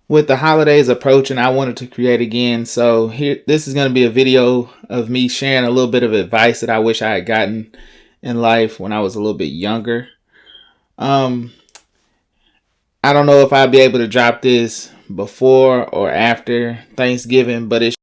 with the holidays approaching, I wanted to create again. So this is going to be a video of me sharing a little bit of advice that I wish I had gotten in life when I was a little bit younger. I don't know if I'll be able to drop this before or after Thanksgiving, but it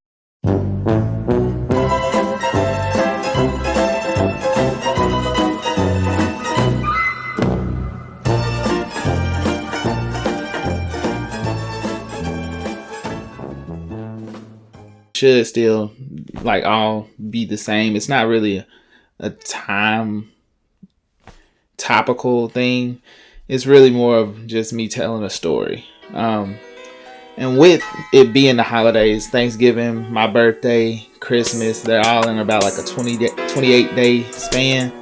should still like all be the same. It's not really a time topical thing. It's really more of just me telling a story. And with it being the holidays, Thanksgiving, my birthday, Christmas, they're all in about like a 28 day span.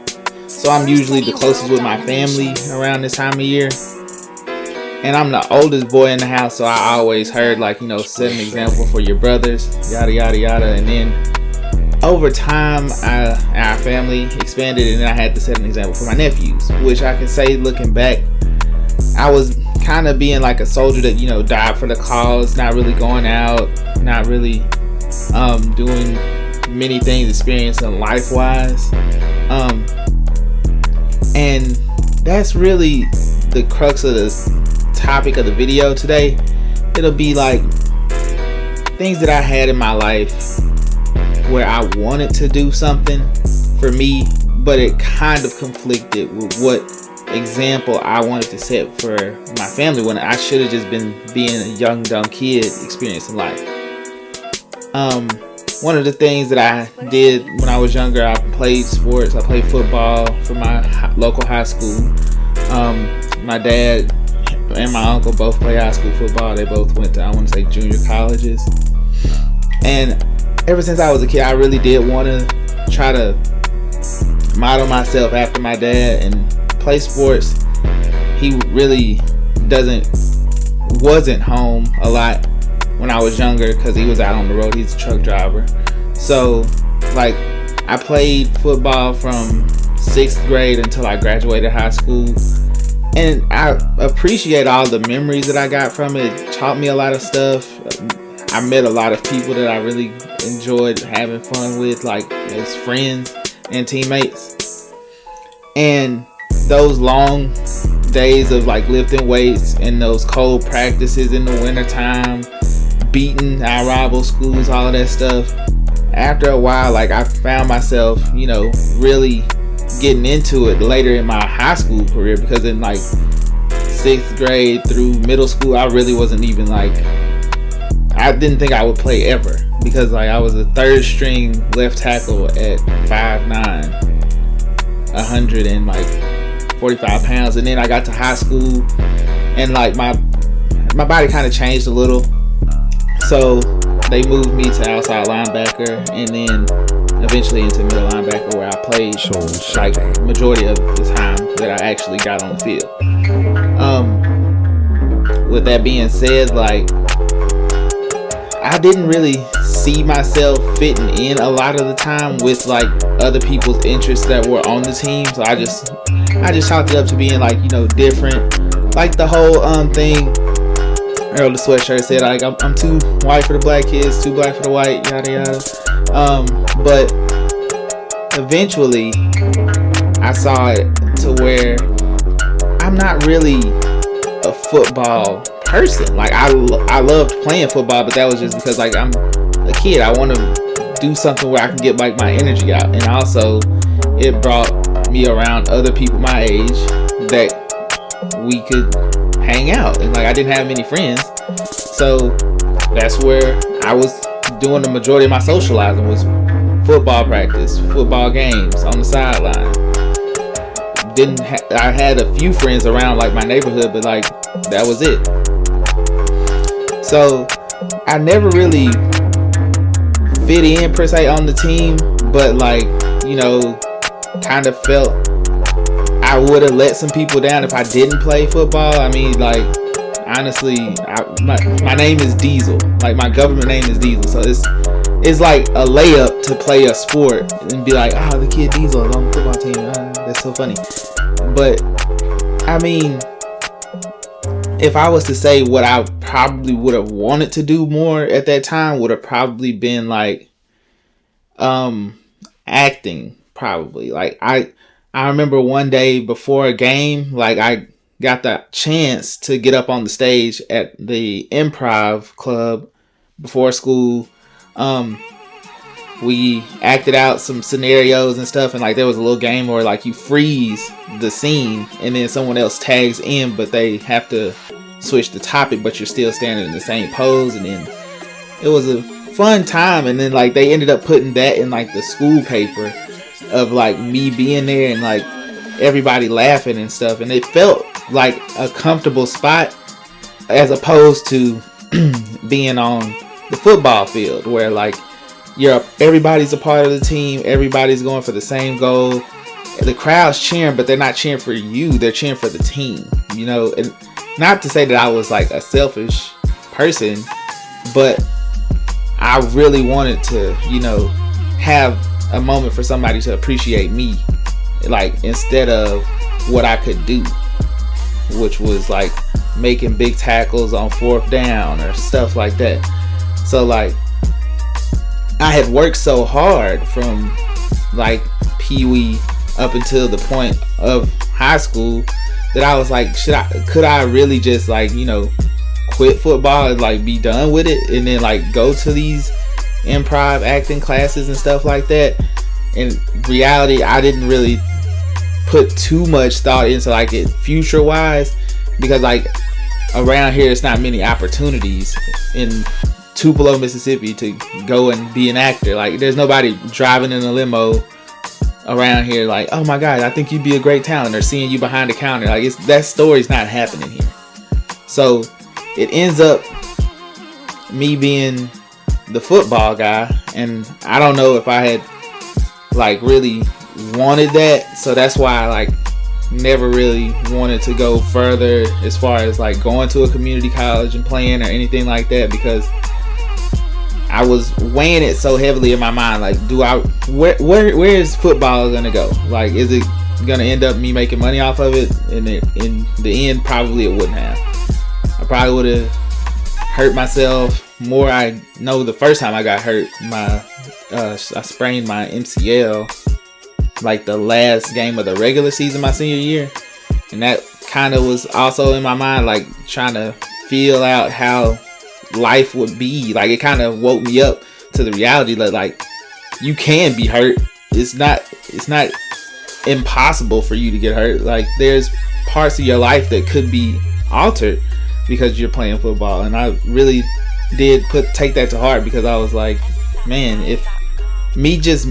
So I'm usually the closest with my family around this time of year. And I'm the oldest boy in the house, so I always heard, like, you know, set an example for your brothers, yada, yada, yada. And then over time, our family expanded, and then I had to set an example for my nephews, which I can say, looking back, I was kind of being like a soldier that, you know, died for the cause, not really going out, not really doing many things, experiencing life-wise. And that's really the crux of this topic of the video today. It'll be like things that I had in my life where I wanted to do something for me, but it kind of conflicted with what example I wanted to set for my family when I should have just been being a young dumb kid experiencing life. One of the things that I did when I was younger, I played sports. I played football for my local high school. My dad and my uncle both play high school football. They both went to, I want to say, junior colleges. And ever since I was a kid, I really did want to try to model myself after my dad and play sports. He really wasn't home a lot when I was younger because he was out on the road. He's a truck driver. So, like, I played football from 6th grade until I graduated high school. And I appreciate all the memories that I got from it. It taught me a lot of stuff. I met a lot of people that I really enjoyed having fun with, like as friends and teammates. And those long days of like lifting weights and those cold practices in the wintertime, beating our rival schools, all of that stuff. After a while, like, I found myself, you know, really getting into it later in my high school career, because in like 6th grade through middle school, I really wasn't even like, I didn't think I would play ever, because like I was a 3rd string left tackle at 5'9", 145 pounds. And then I got to high school and like my body kind of changed a little, so they moved me to outside linebacker and then eventually into middle linebacker, where I played like majority of the time that I actually got on the field. With that being said, like, I didn't really see myself fitting in a lot of the time with like other people's interests that were on the team. So I just chalked it up to being like, you know, different. Like the whole thing Earl the Sweatshirt said, like, I'm too white for the black kids, too black for the white, yada yada. But eventually I saw it to where I'm not really a football person. Like, I loved playing football, but that was just because like I'm a kid. I want to do something where I can get like my energy out, and also it brought me around other people my age that we could hang out. And like, I didn't have many friends, so that's where I was doing the majority of my socializing, was football practice, football games on the sideline. I had a few friends around like my neighborhood, but like that was it. So I never really fit in per se on the team, but like, you know, kind of felt I would have let some people down if I didn't play football. I mean, like, honestly, my name is Diesel. Like, my government name is Diesel, so it's like a layup to play a sport and be like, the kid Diesel is on the football team. That's so funny. But I mean, if I was to say what I probably would have wanted to do more at that time, would have probably been like acting. Probably like I remember one day before a game, like I got the chance to get up on the stage at the improv club before school. We acted out some scenarios and stuff, and like there was a little game where like you freeze the scene and then someone else tags in, but they have to switch the topic, but you're still standing in the same pose. And then it was a fun time. And then like they ended up putting that in like the school paper of like me being there and like everybody laughing and stuff, and it felt like a comfortable spot as opposed to being on the football field where like everybody's a part of the team, everybody's going for the same goal, the crowd's cheering, but they're not cheering for you, they're cheering for the team, you know. And not to say that I was like a selfish person, but I really wanted to, you know, have a moment for somebody to appreciate me, like instead of what I could do, which was like making big tackles on 4th down or stuff like that. So like I had worked so hard from like Pee-wee up until the point of high school that I was like, could I really just like, you know, quit football and like be done with it and then like go to these improv acting classes and stuff like that? In reality, I didn't really put too much thought into like it future wise, because like around here it's not many opportunities in Tupelo, Mississippi to go and be an actor. Like there's nobody driving in a limo around here like, oh my god, I think you'd be a great talent, or seeing you behind the counter. Like that story's not happening here. So it ends up me being the football guy, and I don't know if I had like really wanted that, so that's why I like never really wanted to go further as far as like going to a community college and playing or anything like that, because I was weighing it so heavily in my mind, like where is football gonna go? Like is it gonna end up me making money off of it? And in the end, probably it wouldn't have. I probably would have hurt myself more. I know the first time I got hurt, I sprained my MCL like the last game of the regular season my senior year, and that kind of was also in my mind, like trying to feel out how life would be. Like it kind of woke me up to the reality that like you can be hurt. It's not impossible for you to get hurt. Like there's parts of your life that could be altered because you're playing football. And I really did take that to heart, because I was like, man, if me just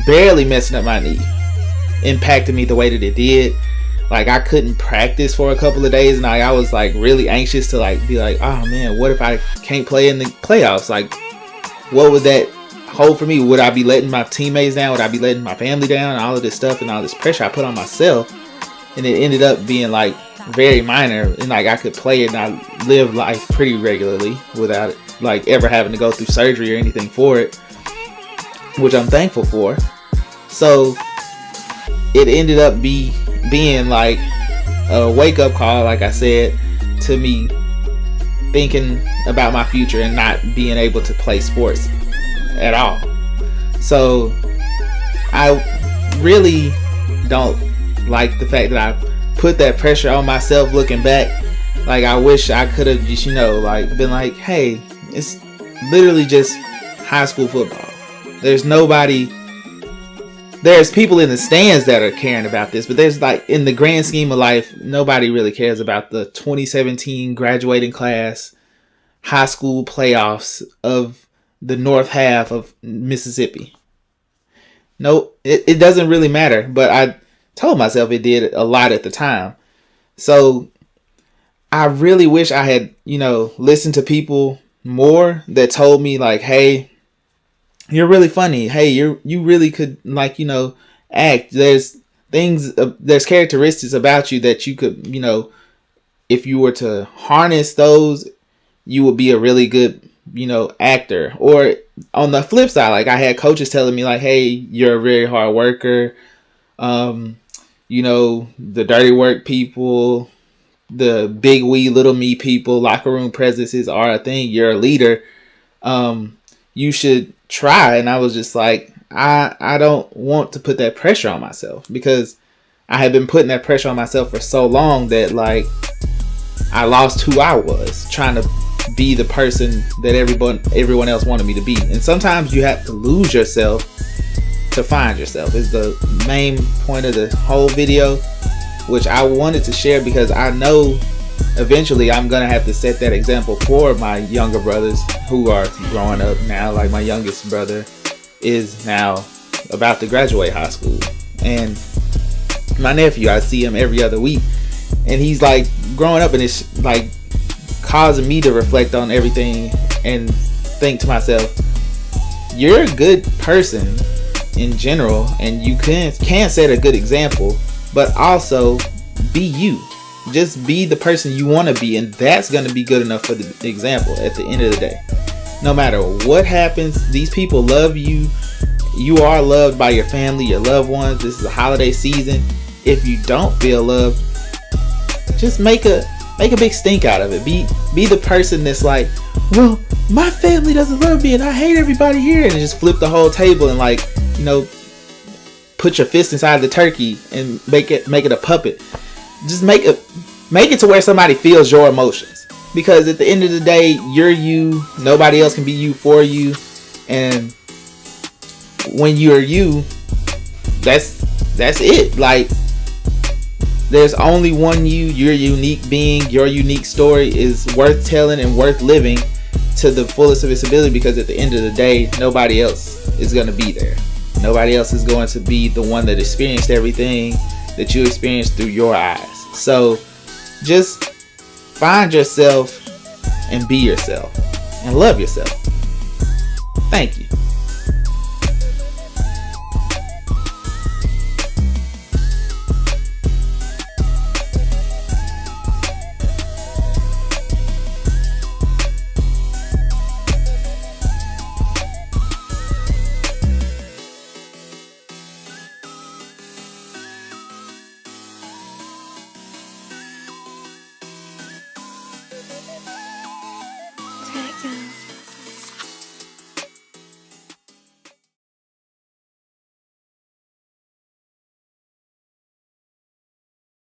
barely messing up my knee impacted me the way that it did, like I couldn't practice for a couple of days, and I was like really anxious to like be like, oh man, what if I can't play in the playoffs? Like what would that hold for me? Would I be letting my teammates down? Would I be letting my family down? And all of this stuff and all this pressure I put on myself. And it ended up being like very minor, and like I could play it, and I live life pretty regularly without it, like ever having to go through surgery or anything for it, which I'm thankful for. So it ended up being like a wake-up call, like I said, to me thinking about my future and not being able to play sports at all. So I really don't like the fact that I put that pressure on myself looking back. Like I wish I could have just, you know, like been like, hey, it's literally just high school football. There's people in the stands that are caring about this, but there's like, in the grand scheme of life, nobody really cares about the 2017 graduating class high school playoffs of the north half of Mississippi. No, it doesn't really matter, but I told myself it did a lot at the time. So I really wish I had, you know, listened to people more that told me like, hey, you're really funny. Hey, you really could, like, you know, act. There's characteristics about you that you could, you know, if you were to harness those, you would be a really good, you know, actor. Or on the flip side, like I had coaches telling me like, hey, you're a very hard worker. You know, the dirty work people the big we, little me people, locker room presences are a thing. You're a leader. You should try. And I was just like, I don't want to put that pressure on myself, because I had been putting that pressure on myself for so long that like I lost who I was, trying to be the person that everyone else wanted me to be. And sometimes you have to lose yourself to find yourself, is the main point of the whole video, which I wanted to share because I know eventually I'm gonna have to set that example for my younger brothers who are growing up now. Like my youngest brother is now about to graduate high school, and my nephew, I see him every other week, and he's like growing up, and it's like causing me to reflect on everything and think to myself, you're a good person in general, and you can set a good example, but also be you. Just be the person you want to be, and that's going to be good enough for the example at the end of the day. No matter what happens, these people love you. You are loved by your family, your loved ones. This is a holiday season. If you don't feel loved, just make a big stink out of it. Be the person that's like, well, my family doesn't love me and I hate everybody here, and just flip the whole table and like, put your fist inside the turkey and make it a puppet. Just make it to where somebody feels your emotions, because at the end of the day, you're you. Nobody else can be you for you, and when you're you, that's it. Like, there's only one you. Your unique being, your unique story is worth telling and worth living to the fullest of its ability, because at the end of the day, nobody else is going to be there. Nobody else is going to be the one that experienced everything that you experienced through your eyes. So just find yourself and be yourself and love yourself. Thank you.